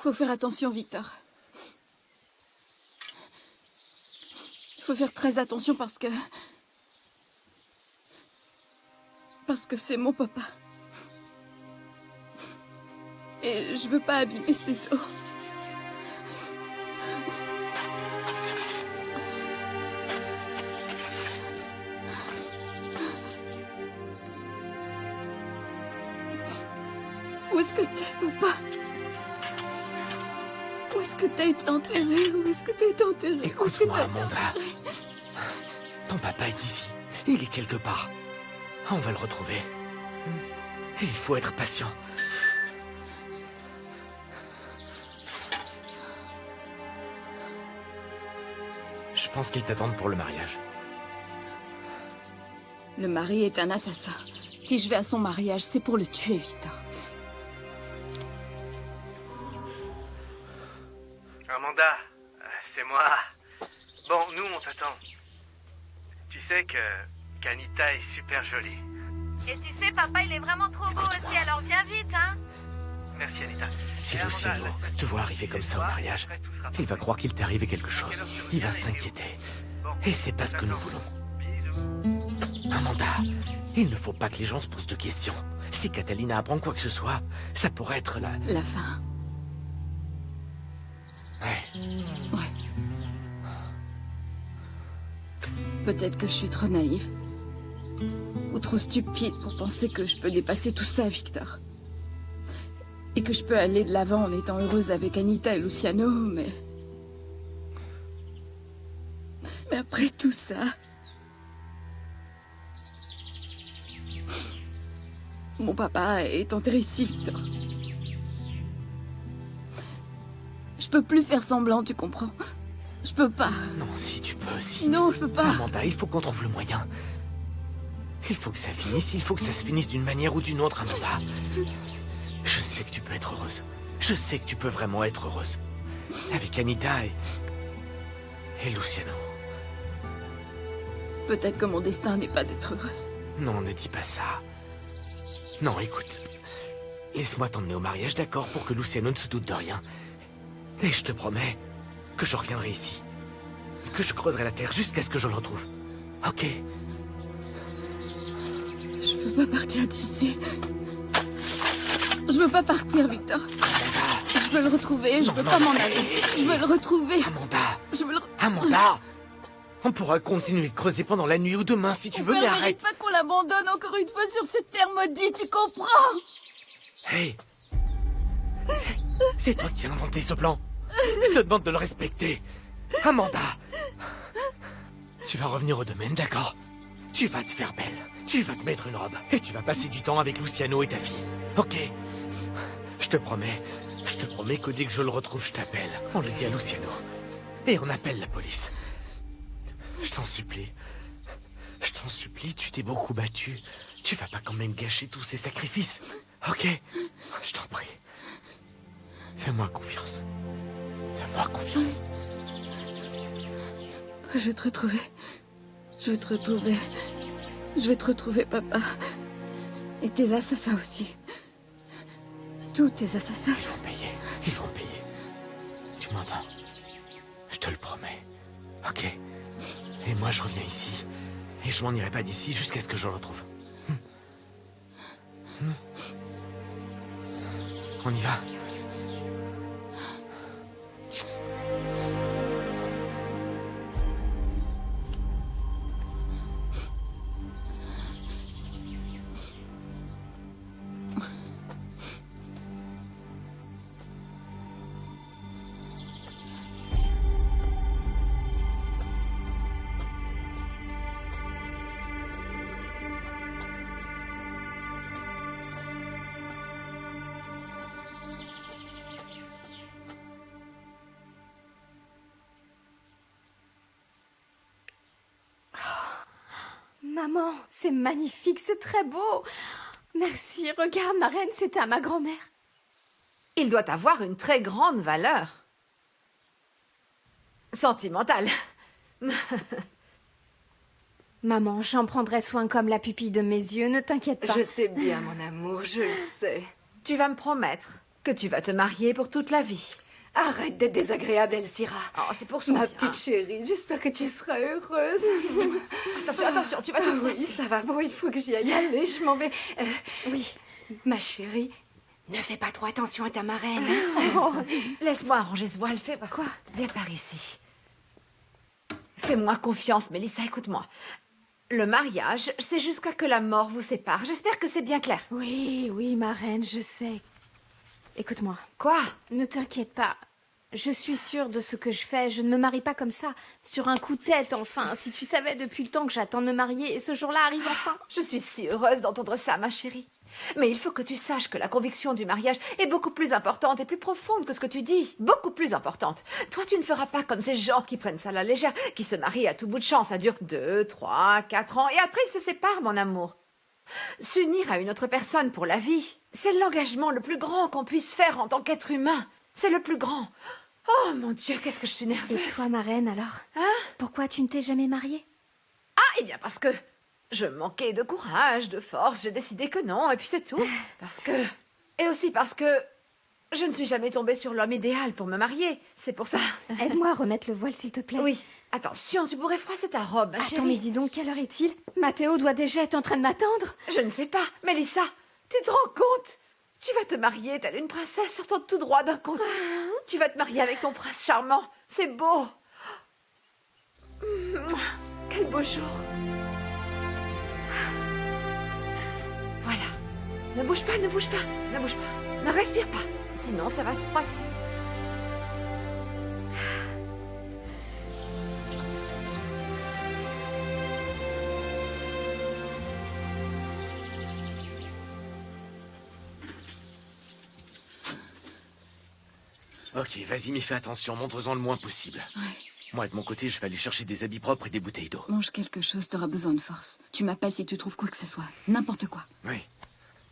Faut faire attention, Victor. Il faut faire très attention parce que c'est mon papa. Et je veux pas abîmer ses os. Où est-ce que t'es, papa? Où est-ce que t'as été enterré? Où est-ce que t'as été enterré? Écoute-moi, Amanda. Ton papa est ici. Il est quelque part. On va le retrouver. Et il faut être patient. Je pense qu'ils t'attendent pour le mariage. Le mari est un assassin. Si je vais à son mariage, c'est pour le tuer, Victor. Amanda, c'est moi. Bon, nous, on t'attend. Tu sais qu'Anita est super jolie. Et tu sais, papa, il est vraiment trop beau aussi, alors viens vite, hein. Merci, Anita. Si Et Luciano Amanda, te voit arriver comme ça au mariage, après, tout sera il va croire qu'il t'est arrivé quelque chose. Il va s'inquiéter. Et c'est pas ce que nous voulons. Bisous. Amanda, il ne faut pas que les gens se posent de questions. Si Catalina apprend quoi que ce soit, ça pourrait être La fin. Ouais. Ouais. Peut-être que je suis trop naïve. Ou trop stupide pour penser que je peux dépasser tout ça, Victor. Et que je peux aller de l'avant en étant heureuse avec Anita et Luciano, mais... Mais après tout ça... Mon papa est enterré ici, Victor. Je peux plus faire semblant, tu comprends? Je peux pas. Non, si tu peux, si. Non, je peux pas. Amanda, il faut qu'on trouve le moyen. Il faut que ça finisse, il faut que ça se finisse d'une manière ou d'une autre, Amanda. Je sais que tu peux être heureuse. Je sais que tu peux vraiment être heureuse. Avec Anita et Luciano. Peut-être que mon destin n'est pas d'être heureuse. Non, ne dis pas ça. Non, écoute. Laisse-moi t'emmener au mariage, d'accord, pour que Luciano ne se doute de rien. Et je te promets que je reviendrai ici. Que je creuserai la terre jusqu'à ce que je le retrouve. Ok? Je veux pas partir d'ici. Je veux pas partir, Victor. Amanda! Je veux le retrouver, je Non, veux non, pas m'en mais- aller. Je veux le retrouver. Amanda! Je veux le... Amanda! On pourra continuer de creuser pendant la nuit ou demain si tu veux, mais Père, arrête! mérite pas qu'on l'abandonne encore une fois sur cette terre maudite, tu comprends? Hey! C'est toi qui as inventé ce plan! Je te demande de le respecter! Amanda! Tu vas revenir au domaine, d'accord? Tu vas te faire belle, tu vas te mettre une robe, et tu vas passer du temps avec Luciano et ta fille. Ok? Je te promets que dès que je le retrouve, je t'appelle. On le dit à Luciano. Et on appelle la police. Je t'en supplie. Je t'en supplie, tu t'es beaucoup battu. Tu vas pas quand même gâcher tous ces sacrifices. Ok? Je t'en prie. Fais-moi confiance. Fais-moi confiance. Je vais te retrouver. Je vais te retrouver. Je vais te retrouver, papa. Et tes assassins aussi. Tous tes assassins. Ils vont payer. Ils vont payer. Tu m'entends? Je te le promets. Ok? Et moi, je reviens ici. Et je m'en irai pas d'ici jusqu'à ce que je le retrouve. On y va? Maman, c'est magnifique, c'est très beau. Merci, regarde, ma reine, c'était à ma grand-mère. Il doit avoir une très grande valeur. Sentimentale. Maman, j'en prendrai soin comme la pupille de mes yeux, ne t'inquiète pas. Je sais bien, mon amour, je le sais. Tu vas me promettre que tu vas te marier pour toute la vie. Arrête d'être désagréable, Elcira. Oh, c'est pour son Ma bien. petite chérie, j'espère que tu seras heureuse. Attention, attention, tu vas te Oui, froisser. ça va. Bon, il faut que j'y aille. Allez, je m'en vais. Oui, ma chérie, ne fais pas trop attention à ta marraine. Oh, laisse-moi arranger ce voile. Fais quoi? Viens par ici. Fais-moi confiance, Mélissa, écoute-moi. Le mariage, c'est jusqu'à que la mort vous sépare. J'espère que c'est bien clair. Oui, oui, ma reine, je sais. Écoute-moi, Quoi? ne t'inquiète pas. Je suis sûre de ce que je fais. Je ne me marie pas comme ça, sur un coup de tête, enfin. Si tu savais depuis le temps que j'attends de me marier, et ce jour-là arrive enfin. Je suis si heureuse d'entendre ça, ma chérie. Mais il faut que tu saches que la conviction du mariage est beaucoup plus importante et plus profonde que ce que tu dis. Beaucoup plus importante. Toi, tu ne feras pas comme ces gens qui prennent ça à la légère, qui se marient à tout bout de champ. Ça dure 2, 3, 4 ans et après ils se séparent, mon amour. S'unir à une autre personne pour la vie, c'est l'engagement le plus grand qu'on puisse faire en tant qu'être humain. C'est le plus grand. Oh mon Dieu, qu'est-ce que je suis nerveuse. Et toi, ma reine, alors? Pourquoi tu ne t'es jamais mariée? Ah, eh bien parce que je manquais de courage, de force, j'ai décidé que non, et puis c'est tout. Parce que... Et aussi parce que je ne suis jamais tombée sur l'homme idéal pour me marier. C'est pour ça. Aide-moi à remettre le voile, s'il te plaît. Oui. Attention, tu pourrais froisser ta robe, ma Attends, chérie. mais dis donc, quelle heure est-il? Mathéo doit déjà être en train de m'attendre. Je ne sais pas. Mélissa, tu te rends compte? Tu vas te marier, telle une princesse sortant tout droit d'un conte. Tu vas te marier avec ton prince charmant. C'est beau. Quel beau jour. Voilà. Ne bouge pas, ne bouge pas, ne bouge pas. Ne respire pas. Sinon, ça va se froisser. Ok, vas-y, mais fais attention, montre-en le moins possible. Ouais. Moi, de mon côté, je vais aller chercher des habits propres et des bouteilles d'eau. Mange quelque chose, t'auras besoin de force. Tu m'appelles si tu trouves quoi que ce soit. N'importe quoi. Oui.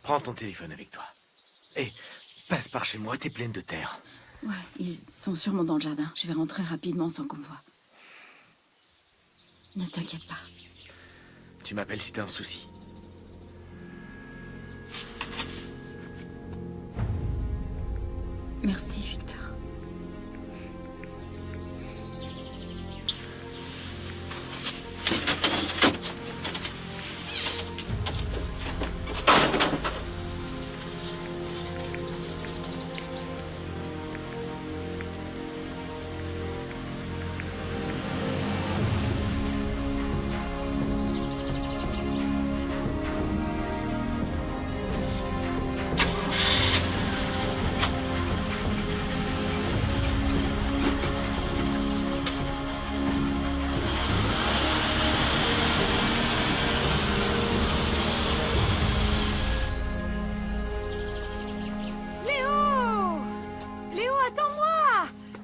Prends ton téléphone avec toi. Et passe par chez moi, t'es pleine de terre. Ouais, ils sont sûrement dans le jardin. Je vais rentrer rapidement sans qu'on me voie. Ne t'inquiète pas. Tu m'appelles si t'as un souci. Merci, Victor.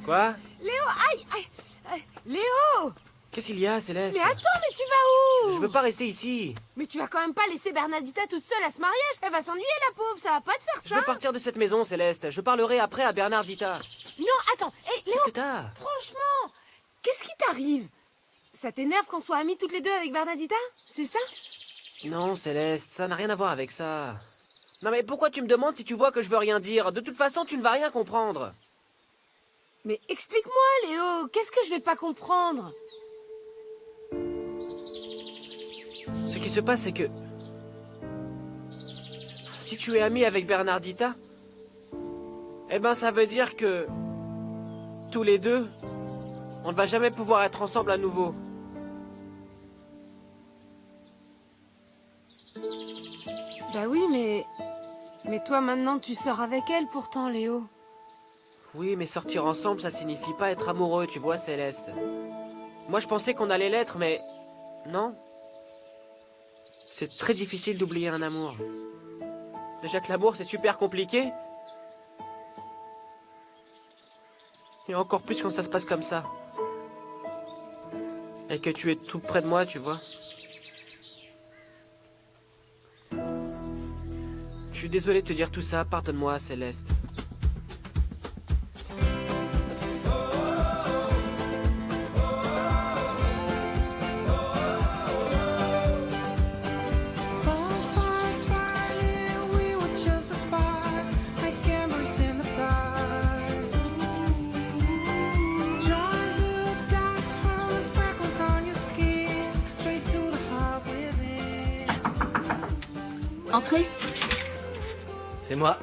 Quoi? Léo, aïe. Léo! Qu'est-ce qu'il y a, Céleste? Mais attends, mais tu vas où? Je veux pas rester ici. Mais tu vas quand même pas laisser Bernardita toute seule à ce mariage. Elle va s'ennuyer, la pauvre, ça va pas te faire Je ça. veux partir de cette maison, Céleste. Je parlerai après à Bernardita. Non, attends. Hé, Léo, Qu'est-ce que t'as? franchement, qu'est-ce qui t'arrive? Ça t'énerve qu'on soit amis toutes les deux avec Bernardita? C'est ça? Non, Céleste, ça n'a rien à voir avec ça. Non mais pourquoi tu me demandes si tu vois que je veux rien dire? De toute façon, tu ne vas rien comprendre. Mais explique-moi, Léo, qu'est-ce que je vais pas comprendre? Ce qui se passe, c'est que... Si tu es ami avec Bernardita, eh ben ça veut dire que... Tous les deux, on ne va jamais pouvoir être ensemble à nouveau. Bah oui, mais... Mais toi, maintenant, tu sors avec elle pourtant, Léo. Oui, mais sortir ensemble, ça signifie pas être amoureux, tu vois, Céleste. Moi, je pensais qu'on allait l'être, mais... Non. C'est très difficile d'oublier un amour. Déjà que l'amour, c'est super compliqué. Et encore plus quand ça se passe comme ça. Et que tu es tout près de moi, tu vois. Je suis désolé de te dire tout ça, pardonne-moi, Céleste. Bonfires burning, we were just a spark, like embers in the Entrez. C'est moi.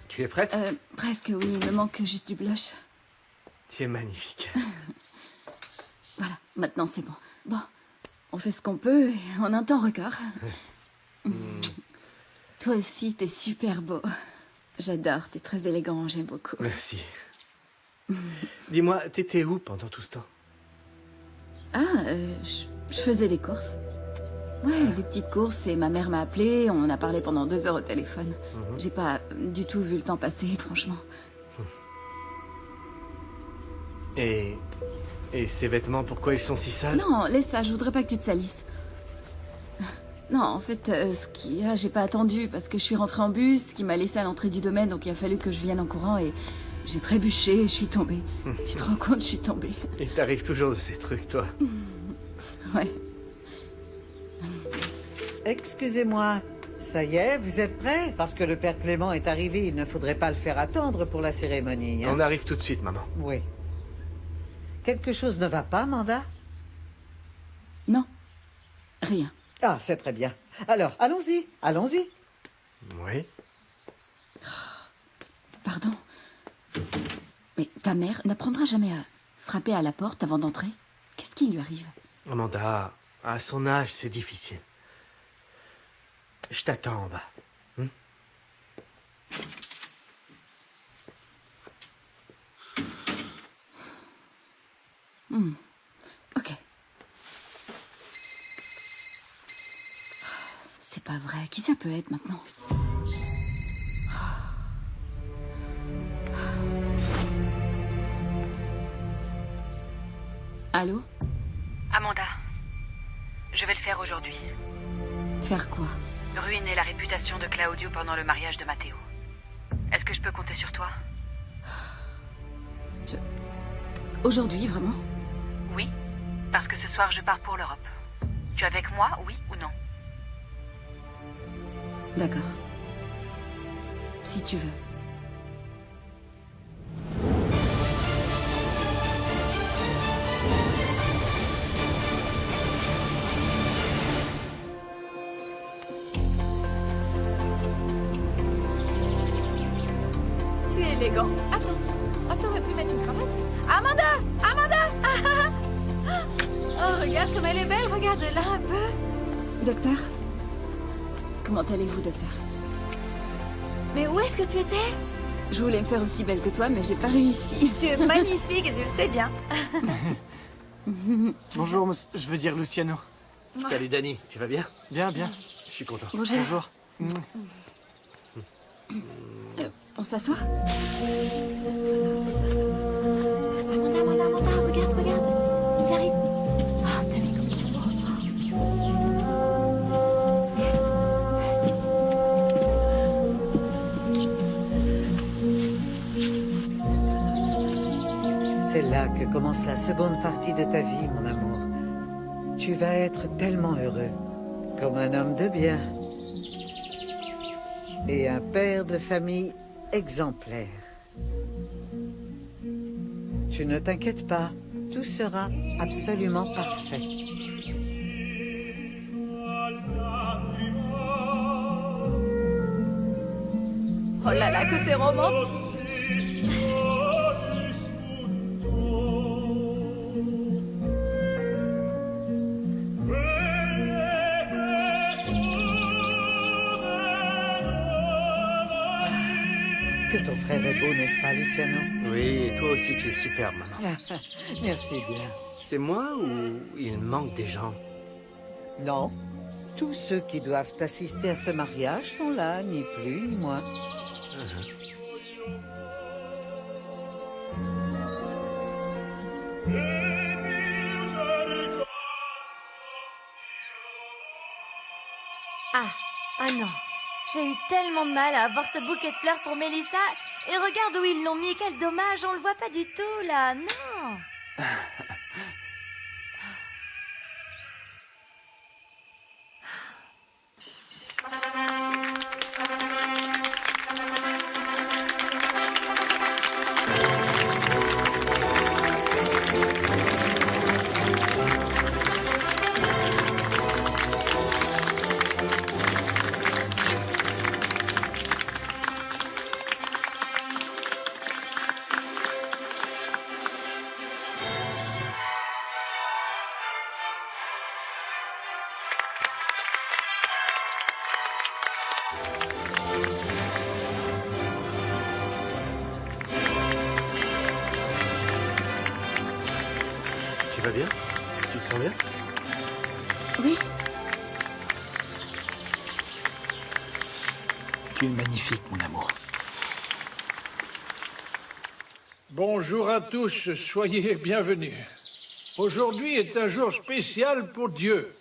Tu es prête? Presque, oui. Il me manque juste du blush. Tu es magnifique. Voilà, maintenant c'est bon. Bon, on fait ce qu'on peut et en un temps record. Toi aussi, t'es super beau. J'adore, t'es très élégant, j'aime beaucoup. Merci. Dis-moi, t'étais où pendant tout ce temps? Je faisais des courses. Ouais, des petites courses et ma mère m'a appelé. On a parlé pendant 2 heures au téléphone. J'ai pas du tout vu le temps passer, franchement. Et ces vêtements, pourquoi ils sont si sales? Non, laisse ça, je voudrais pas que tu te salisses. Non, en fait, ce qu'il y a, j'ai pas attendu parce que je suis rentrée en bus qui m'a laissé à l'entrée du domaine, donc il a fallu que je vienne en courant et j'ai trébuché et je suis tombée. Tu te rends compte, je suis tombée. Il t'arrive toujours de ces trucs, toi. Ouais. Excusez-moi, ça y est, vous êtes prêts? Parce que le père Clément est arrivé, il ne faudrait pas le faire attendre pour la cérémonie. Hein? On arrive tout de suite, maman. Oui. Quelque chose ne va pas, Amanda? Non, rien. Ah, c'est très bien. Alors, allons-y, allons-y. Oui. Pardon. Mais ta mère n'apprendra jamais à frapper à la porte avant d'entrer? Qu'est-ce qui lui arrive? Amanda, à son âge, c'est difficile. Je t'attends en bas. Ok. C'est pas vrai. Qui ça peut être maintenant? Allô? Amanda, je vais le faire aujourd'hui. Faire quoi? Ruiner la réputation de Claudio pendant le mariage de Matteo. Est-ce que je peux compter sur toi? Aujourd'hui, vraiment? Oui, parce que ce soir je pars pour l'Europe. Tu es avec moi, oui ou non? D'accord. Si tu veux. Tu es élégant. Attends, t'aurais pu mettre une cravate. Amanda! Amanda! Oh, regarde comme elle est belle, regarde-la un peu. Docteur? Comment allez-vous, docteur? Mais où est-ce que tu étais? Je voulais me faire aussi belle que toi, mais j'ai pas réussi. Tu es magnifique et tu le sais bien. Bonjour, je veux dire Luciano. Salut, Danny. Tu vas bien? Bien, bien. Je suis content. Bonjour. Bonjour. On s'assoit? Amanda, regarde. Ils arrivent. Ah, t'as vu comme ils sont beaux. C'est là que commence la seconde partie de ta vie, mon amour. Tu vas être tellement heureux, comme un homme de bien. Et un père de famille exemplaire. Tu ne t'inquiètes pas, tout sera absolument parfait. Oh là là, que c'est romantique. Que ton frère est beau, n'est-ce pas, Luciano? Oui, et toi aussi, tu es superbe, maman. Merci bien. C'est moi ou il manque des gens? Non, tous ceux qui doivent assister à ce mariage sont là, ni plus ni moins. Ah non. J'ai eu tellement de mal à avoir ce bouquet de fleurs pour Mélissa. Et regarde où ils l'ont mis. Quel dommage, on le voit pas du tout là. Non. vas bien? Tu te sens bien? Oui. Tu es magnifique, mon amour. Bonjour à tous, soyez bienvenus. Aujourd'hui est un jour spécial pour Dieu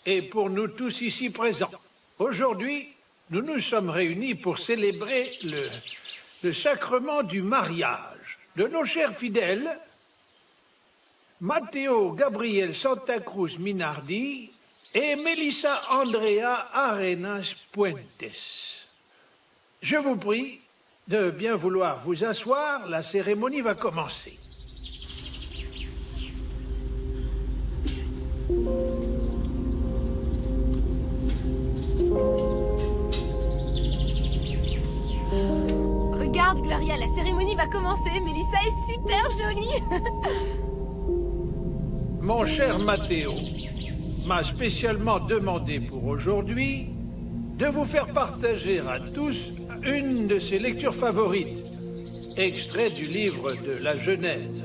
et pour nous tous ici présents. Aujourd'hui, nous nous sommes réunis pour célébrer le sacrement du mariage de nos chers fidèles, Matteo Gabriel Santa Cruz Minardi et Melissa Andrea Arenas Puentes. Je vous prie de bien vouloir vous asseoir, la cérémonie va commencer. Regarde, Gloria, la cérémonie va commencer. Mélissa est super jolie. Mon cher Matteo m'a spécialement demandé pour aujourd'hui de vous faire partager à tous une de ses lectures favorites, extrait du livre de la Genèse.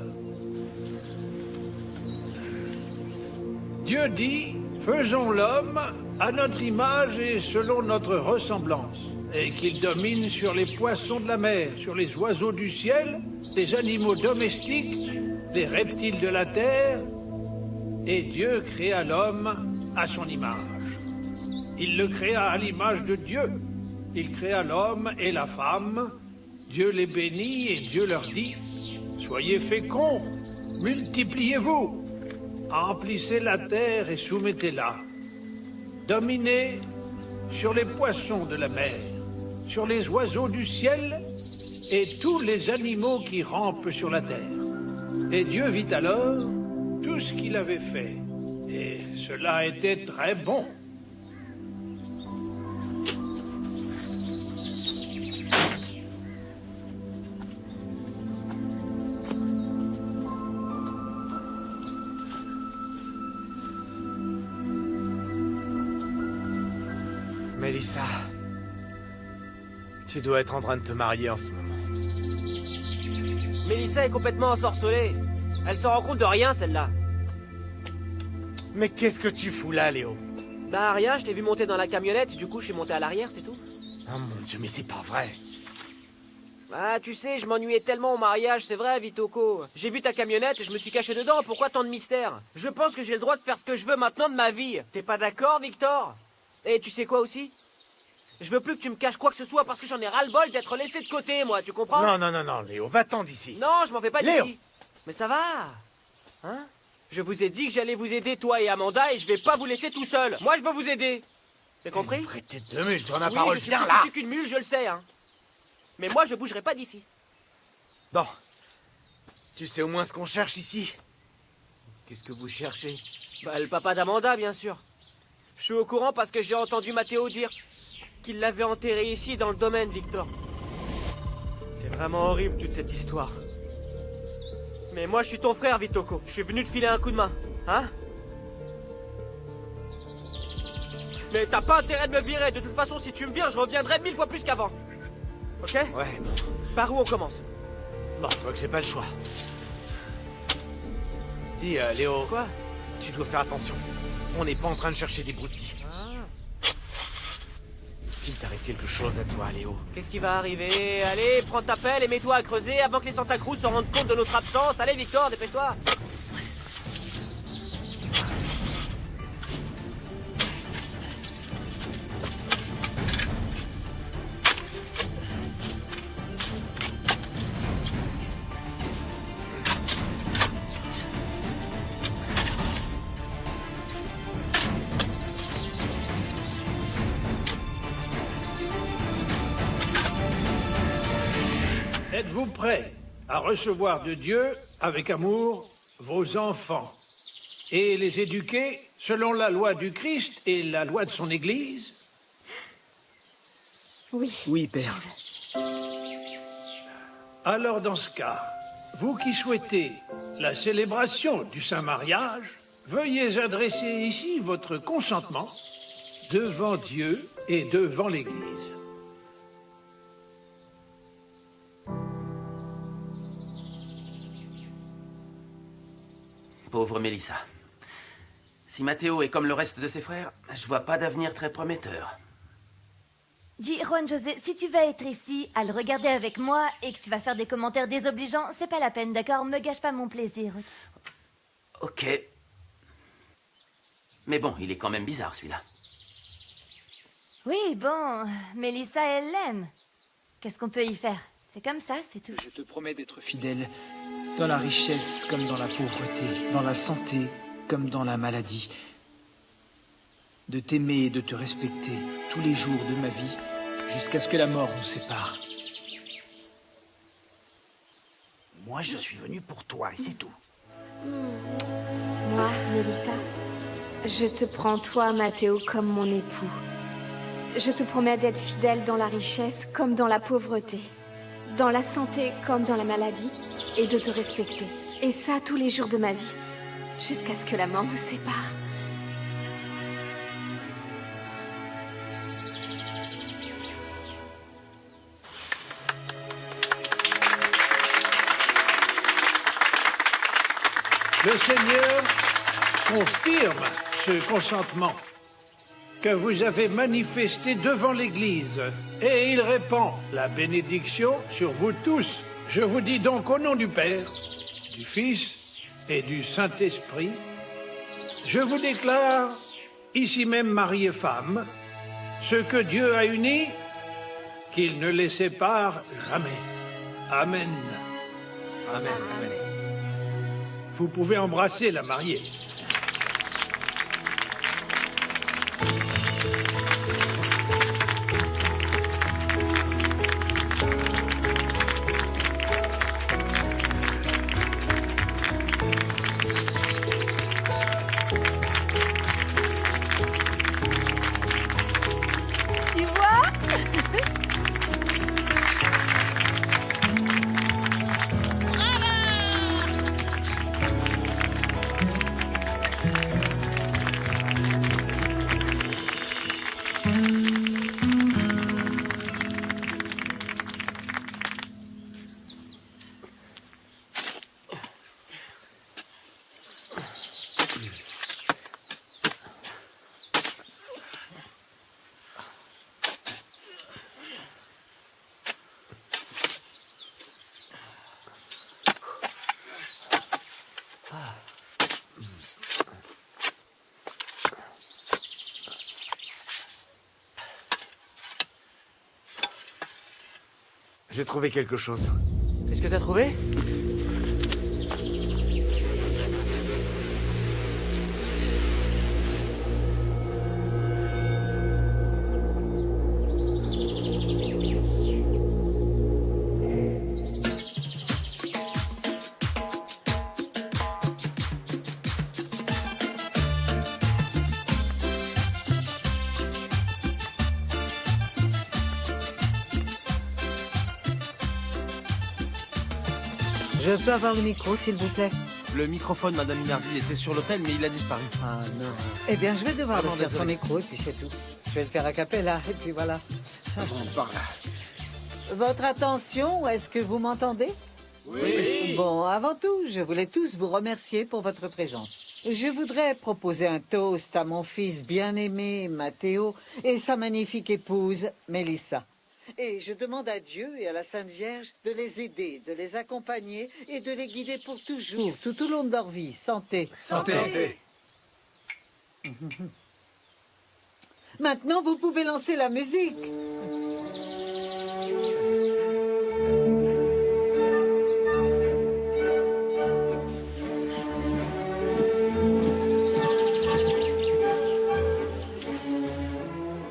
Dieu dit, faisons l'homme à notre image et selon notre ressemblance, et qu'il domine sur les poissons de la mer, sur les oiseaux du ciel, les animaux domestiques, les reptiles de la terre. Et Dieu créa l'homme à son image. Il le créa à l'image de Dieu. Il créa l'homme et la femme. Dieu les bénit et Dieu leur dit, soyez féconds, multipliez-vous, emplissez la terre et soumettez-la. Dominez sur les poissons de la mer, sur les oiseaux du ciel et tous les animaux qui rampent sur la terre. Et Dieu vit alors tout ce qu'il avait fait, et cela était très bon. Melissa, tu dois être en train de te marier en ce moment. Mélissa est complètement ensorcelée. Elle s'en rend compte de rien, celle-là. Mais qu'est-ce que tu fous là, Léo? Bah rien, je t'ai vu monter dans la camionnette, du coup je suis monté à l'arrière, c'est tout. Oh mon Dieu, mais c'est pas vrai. Ah, tu sais, je m'ennuyais tellement au mariage, c'est vrai, Vitoko. J'ai vu ta camionnette et je me suis caché dedans, pourquoi tant de mystère? Je pense que j'ai le droit de faire ce que je veux maintenant de ma vie. T'es pas d'accord, Victor? Et tu sais quoi aussi? Je veux plus que tu me caches quoi que ce soit parce que j'en ai ras-le-bol d'être laissé de côté, moi, tu comprends? Non, Léo, va-t'en d'ici. Non, je m'en vais pas Léo. d'ici. Mais ça va. Hein? Je vous ai dit que j'allais vous aider, toi et Amanda, et je vais pas vous laisser tout seul. Moi, je veux vous aider. T'as compris? Une vraie tête de mule, tu en as Oui, parole, je suis viens plus là. petit qu'une mule, je le sais, hein. Mais moi, je bougerai pas d'ici. Bon. Tu sais au moins ce qu'on cherche ici? Qu'est-ce que vous cherchez? Bah, le papa d'Amanda, bien sûr. Je suis au courant parce que j'ai entendu Matteo dire qu'il l'avait enterré ici, dans le domaine, Victor. C'est vraiment horrible, toute cette histoire. Mais moi, je suis ton frère, Vitoko. Je suis venu te filer un coup de main, hein? Mais t'as pas intérêt de me virer. De toute façon, si tu me vires, je reviendrai 1000 fois plus qu'avant. Ok? Ouais, bon. Par où on commence? Bon, je vois que j'ai pas le choix. Dis, Léo... Quoi? Tu dois faire attention. On n'est pas en train de chercher des broutilles. S'il t'arrive quelque chose à toi, Léo. Qu'est-ce qui va arriver? Allez, prends ta pelle et mets-toi à creuser avant que les Santa Cruz se rendent compte de notre absence. Allez, Victor, dépêche-toi. Êtes-vous prêts à recevoir de Dieu, avec amour, vos enfants et les éduquer selon la loi du Christ et la loi de son Église? Oui. Oui, Père. Alors dans ce cas, vous qui souhaitez la célébration du Saint Mariage, veuillez adresser ici votre consentement devant Dieu et devant l'Église. pauvre Mélissa. Si Matteo est comme le reste de ses frères, je vois pas d'avenir très prometteur. Dis, Juan José, si tu vas être ici, à le regarder avec moi, et que tu vas faire des commentaires désobligeants, c'est pas la peine, d'accord? Me gâche pas mon plaisir. Ok. Mais bon, il est quand même bizarre, celui-là. Oui, bon, Mélissa, elle l'aime. Qu'est-ce qu'on peut y faire? C'est comme ça, c'est tout. Je te promets d'être fidèle, dans la richesse comme dans la pauvreté, dans la santé comme dans la maladie. De t'aimer et de te respecter tous les jours de ma vie, jusqu'à ce que la mort nous sépare. Moi, je suis venu pour toi, et c'est tout. Moi, Mélissa, je te prends toi, Matteo, comme mon époux. Je te promets d'être fidèle dans la richesse comme dans la pauvreté, dans la santé comme dans la maladie, et de te respecter. Et ça tous les jours de ma vie, jusqu'à ce que la mort nous sépare. Le Seigneur confirme ce consentement que vous avez manifesté devant l'Église, et il répand la bénédiction sur vous tous. Je vous dis donc au nom du Père, du Fils et du Saint-Esprit, je vous déclare, ici même mari et femme, ce que Dieu a uni, qu'il ne les sépare jamais. Amen. Amen. Amen. Vous pouvez embrasser la mariée. Tu vois? J'ai trouvé quelque chose. Qu'est-ce que t'as trouvé? Je peux avoir le micro, s'il vous plaît? Le microphone, Madame Minardi, était sur l'hôtel, mais il a disparu. Ah non. Eh bien, je vais devoir Vraiment le faire sans désolé. micro, et puis c'est tout. Je vais le faire a cappella, et puis voilà. Bon, par là. Votre attention, est-ce que vous m'entendez? Oui. Bon, avant tout, je voulais tous vous remercier pour votre présence. Je voudrais proposer un toast à mon fils bien-aimé, Matteo, et sa magnifique épouse, Mélissa. Et je demande à Dieu et à la Sainte Vierge de les aider, de les accompagner et de les guider pour toujours, tout au long de leur vie. Santé. Santé. Maintenant, vous pouvez lancer la musique.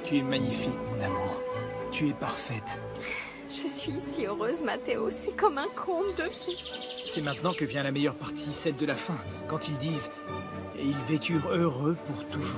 Tu es magnifique, mon amour. Tu es parfaite. Je suis si heureuse, Matteo. C'est comme un conte de fées. C'est maintenant que vient la meilleure partie, celle de la fin, quand ils disent « Et ils vécurent heureux pour toujours ».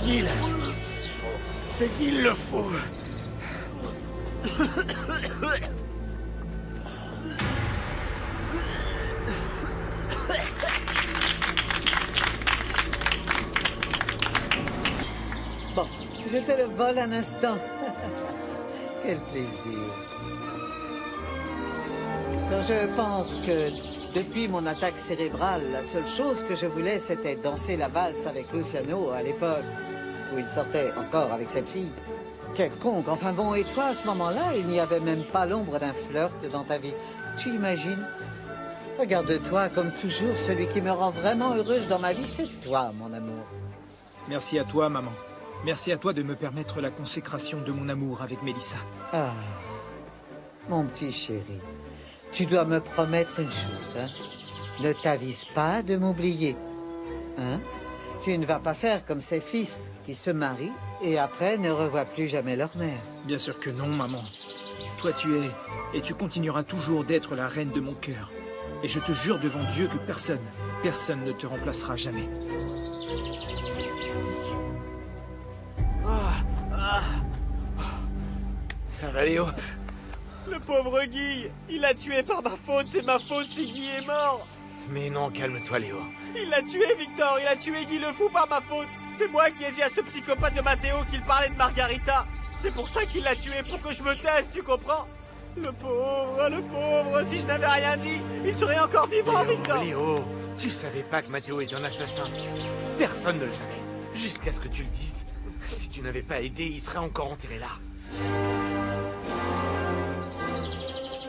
Gil. C'est Gil le fou. Bon, je te le vole un instant. Quel plaisir. Quand je pense que depuis mon attaque cérébrale, la seule chose que je voulais, c'était danser la valse avec Luciano à l'époque où il sortait encore avec cette fille. Quel conque. Enfin bon, et toi, à ce moment-là, il n'y avait même pas l'ombre d'un flirt dans ta vie. Tu imagines? Regarde-toi, comme toujours, celui qui me rend vraiment heureuse dans ma vie, c'est toi, mon amour. Merci à toi, maman. Merci à toi de me permettre la consécration de mon amour avec Mélissa. Ah, mon petit chéri, tu dois me promettre une chose, hein? Ne t'avise pas de m'oublier, hein? Tu ne vas pas faire comme ces fils qui se marient et après ne revoient plus jamais leur mère. Bien sûr que non, maman. Toi, tu es et tu continueras toujours d'être la reine de mon cœur. Et je te jure devant Dieu que personne ne te remplacera jamais. Ça va, Léo? Le pauvre Guy, il l'a tué par ma faute, c'est ma faute si Guy est mort. Mais non, calme-toi, Léo. Il l'a tué, Victor, il a tué Guy le fou par ma faute. C'est moi qui ai dit à ce psychopathe de Matteo qu'il parlait de Margarita. C'est pour ça qu'il l'a tué, pour que je me taise, tu comprends? Le pauvre, si je n'avais rien dit, il serait encore vivant, Léo, Victor. Léo, tu savais pas que Matteo est un assassin. Personne ne le savait, jusqu'à ce que tu le dises. Si tu n'avais pas aidé, il serait encore enterré là.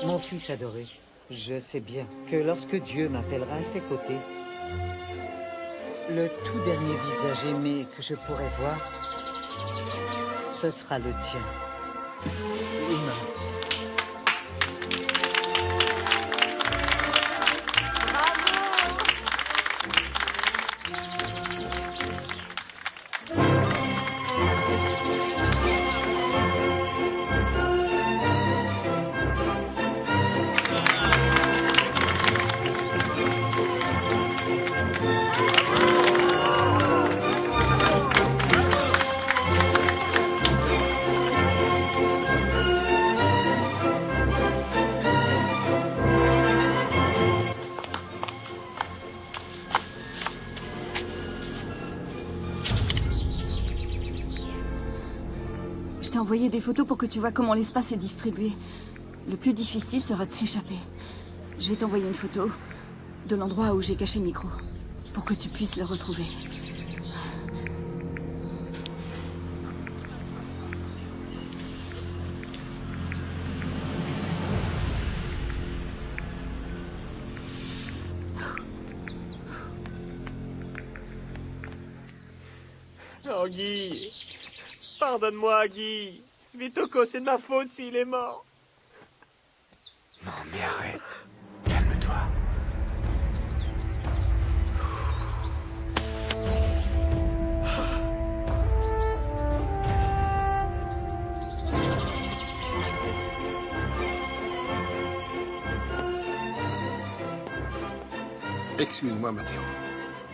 Mon fils adoré, je sais bien que lorsque Dieu m'appellera à ses côtés, le tout dernier visage aimé que je pourrai voir, ce sera le tien. Oui, maman. Je t'ai envoyé des photos pour que tu vois comment l'espace est distribué. Le plus difficile sera de s'échapper. Je vais t'envoyer une photo de l'endroit où j'ai caché le micro, pour que tu puisses le retrouver. Oh, Guy. Pardonne-moi, Guy. Vitoko, c'est de ma faute s'il est mort. Non, mais arrête. Calme-toi. Excuse-moi, Matteo.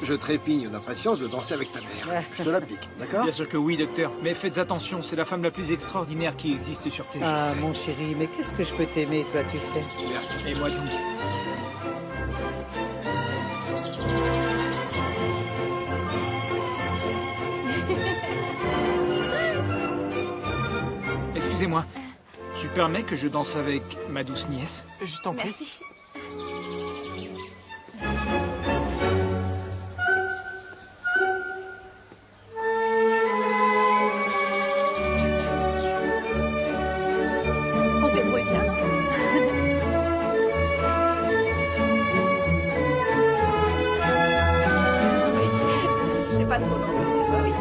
Je trépigne d'impatience de danser avec ta mère. Je te la pique, d'accord? Bien sûr que oui, docteur. Mais faites attention, c'est la femme la plus extraordinaire qui existe sur Terre. Ah, mon chéri, mais qu'est-ce que je peux t'aimer, toi, tu sais? Merci. Et moi, donc. Excusez-moi. Tu permets que je danse avec ma douce nièce? Je t'en prie. Merci. On se débrouille bien, non? Oui. Je sais pas trop danser, mais toi, oui.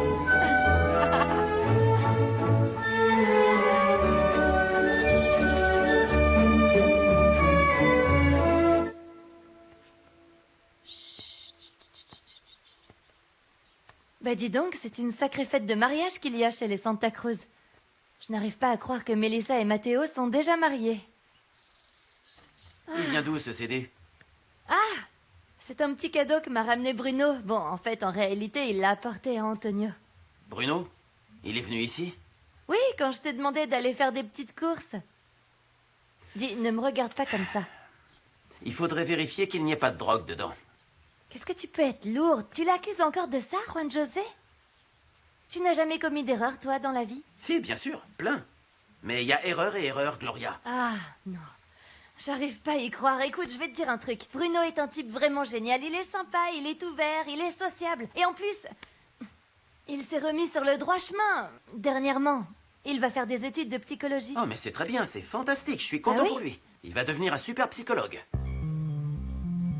Bah dis donc, c'est une sacrée fête de mariage qu'il y a chez les Santa Cruz. Je n'arrive pas à croire que Mélissa et Matteo sont déjà mariés. Il vient d'où ce CD? Ah! C'est un petit cadeau que m'a ramené Bruno. Bon, en fait, en réalité, il l'a apporté à Antonio. Bruno, il est venu ici? Oui, quand je t'ai demandé d'aller faire des petites courses. Dis, ne me regarde pas comme ça. Il faudrait vérifier qu'il n'y ait pas de drogue dedans. Qu'est-ce que tu peux être lourd? Tu l'accuses encore de ça, Juan José? Tu n'as jamais commis d'erreur, toi, dans la vie? Si, bien sûr, plein. Mais il y a erreur et erreur, Gloria. Ah, non. J'arrive pas à y croire. Écoute, je vais te dire un truc. Bruno est un type vraiment génial. Il est sympa, il est ouvert, il est sociable. Et en plus, il s'est remis sur le droit chemin, dernièrement. Il va faire des études de psychologie. Oh, mais c'est très bien, c'est fantastique. Je suis content oui pour lui. Il va devenir un super psychologue.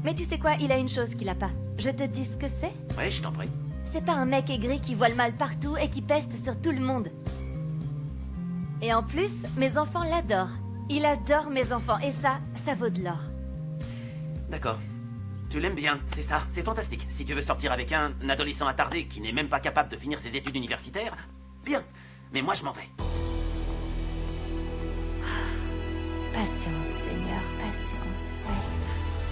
Mais tu sais quoi, il a une chose qu'il a pas. Je te dis ce que c'est? Oui, je t'en prie. C'est pas un mec aigri qui voit le mal partout et qui peste sur tout le monde. Et en plus, mes enfants l'adorent. Il adore mes enfants, et ça vaut de l'or. D'accord. Tu l'aimes bien, c'est ça, c'est fantastique. Si tu veux sortir avec un adolescent attardé qui n'est même pas capable de finir ses études universitaires, bien. Mais moi, je m'en vais. Patience, Seigneur, patience.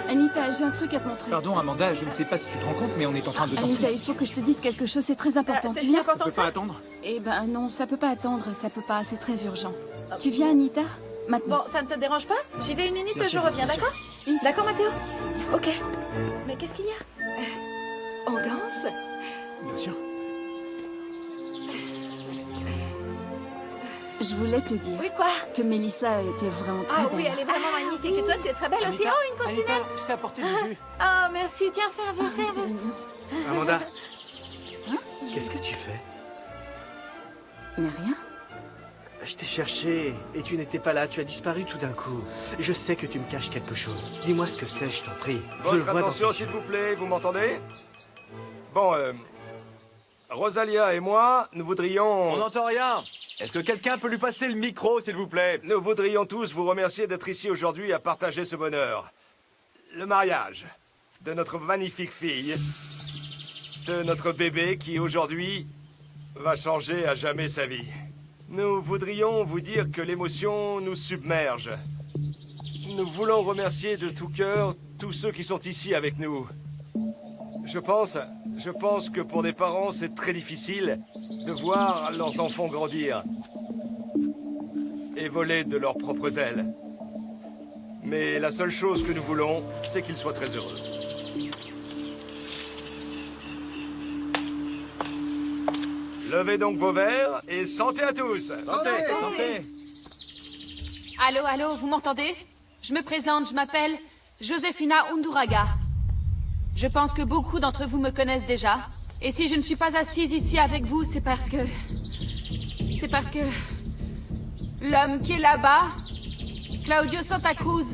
Anita, j'ai un truc à te montrer. Pardon, Amanda, je ne sais pas si tu te rends compte, mais on est en train de danser. Anita, il faut que je te dise quelque chose, c'est très important. c'est Tu viens? important, Ça peut pas attendre? Eh ben non, ça peut pas attendre, ça peut pas, c'est très urgent. Tu viens, Anita? Maintenant. Bon, ça ne te dérange pas? J'y vais une minute Bien et sûr, je reviens, bien sûr. d'accord? D'accord, Mathéo? Ok. Mais qu'est-ce qu'il y a? On danse? Bien sûr. Je voulais te dire. Oui, quoi? Que Mélissa était vraiment très Ah belle. oui, elle est vraiment magnifique. Et toi, tu es très belle aussi. Oh, une coccinelle! Anita, je t'ai apporté du jus. Oh, merci. Tiens, fais un verre, fais un C'est verre. mignon. Amanda, qu'est-ce que tu fais? Mais rien. Je t'ai cherché et tu n'étais pas là, tu as disparu tout d'un coup. Je sais que tu me caches quelque chose. Dis-moi ce que c'est, je t'en prie. Je le Votre vois dans attention, tes s'il yeux. vous plaît, vous m'entendez? Bon, Rosalia et moi, nous voudrions... On n'entend rien. Est-ce que quelqu'un peut lui passer le micro, s'il vous plaît? Nous voudrions tous vous remercier d'être ici aujourd'hui à partager ce bonheur. Le mariage de notre magnifique fille, de notre bébé qui aujourd'hui va changer à jamais sa vie. Nous voudrions vous dire que l'émotion nous submerge. Nous voulons remercier de tout cœur tous ceux qui sont ici avec nous. Je pense que pour des parents, c'est très difficile de voir leurs enfants grandir et voler de leurs propres ailes. Mais la seule chose que nous voulons, c'est qu'ils soient très heureux. Levez donc vos verres et santé à tous. Santé, santé. Allô, allô, vous m'entendez? Je me présente, je m'appelle Josefina Unduraga. Je pense que beaucoup d'entre vous me connaissent déjà. Et si je ne suis pas assise ici avec vous, c'est parce que... l'homme qui est là-bas, Claudio Santa Cruz,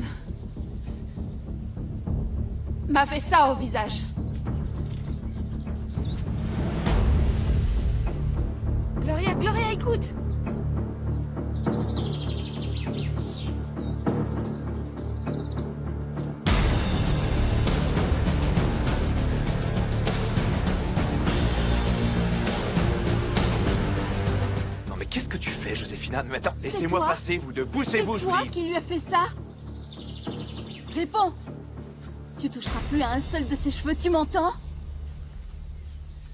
m'a fait ça au visage. Gloria, écoute! Non mais qu'est-ce que tu fais, Joséphina? Mais attends, C'est laissez-moi toi passer, vous deux. Poussez-vous, je C'est vous toi dis. qui lui a fait ça? Réponds! Tu toucheras plus à un seul de ses cheveux, tu m'entends?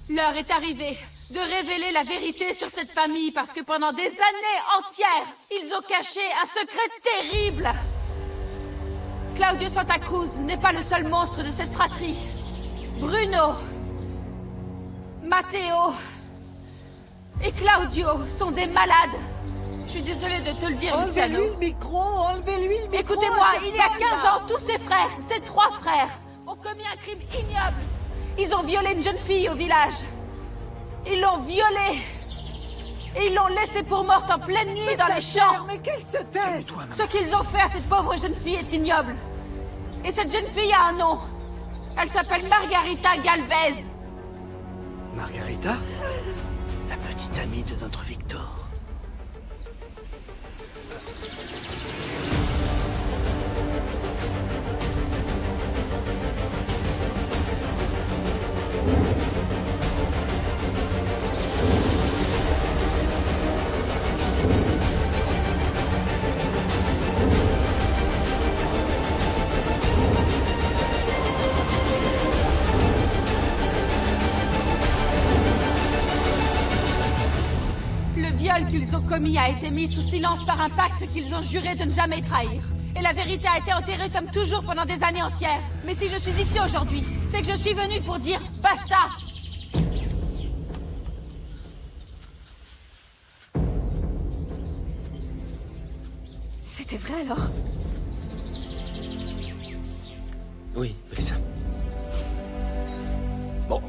L'heure est arrivée de révéler la vérité sur cette famille parce que pendant des années entières, ils ont caché un secret terrible. Claudio Santa Cruz n'est pas le seul monstre de cette fratrie. Bruno, Matteo et Claudio sont des malades. Je suis désolée de te le dire, Luciano. Enlevez-lui le micro, enlevez-lui le micro. Écoutez-moi, à cette il y a 15 femme-là. ans, tous ses frères, ses 3 frères, ont commis un crime ignoble. Ils ont violé une jeune fille au village. Ils l'ont violée. Et ils l'ont laissée pour morte en pleine nuit dans les champs. Mais qu'elle se taise. Ce qu'ils ont fait à cette pauvre jeune fille est ignoble. Et cette jeune fille a un nom. Elle s'appelle Margarita Galvez. Margarita? La petite amie de notre Victor. qu'ils ont commis a été mis sous silence par un pacte qu'ils ont juré de ne jamais trahir. Et la vérité a été enterrée comme toujours pendant des années entières. Mais si je suis ici aujourd'hui, c'est que je suis venue pour dire basta. C'était vrai alors? Oui, Mélissa. Bon,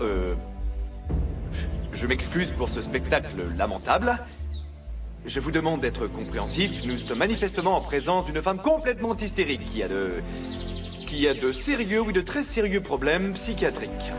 je m'excuse pour ce spectacle lamentable. Je vous demande d'être compréhensif. Nous sommes manifestement en présence d'une femme complètement hystérique qui a de sérieux, oui, de très sérieux problèmes psychiatriques.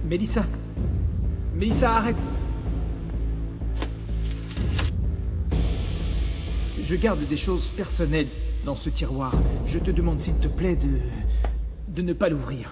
Mélissa. Mélissa, arrête. Je garde des choses personnelles dans ce tiroir. Je te demande s'il te plaît de ne pas l'ouvrir.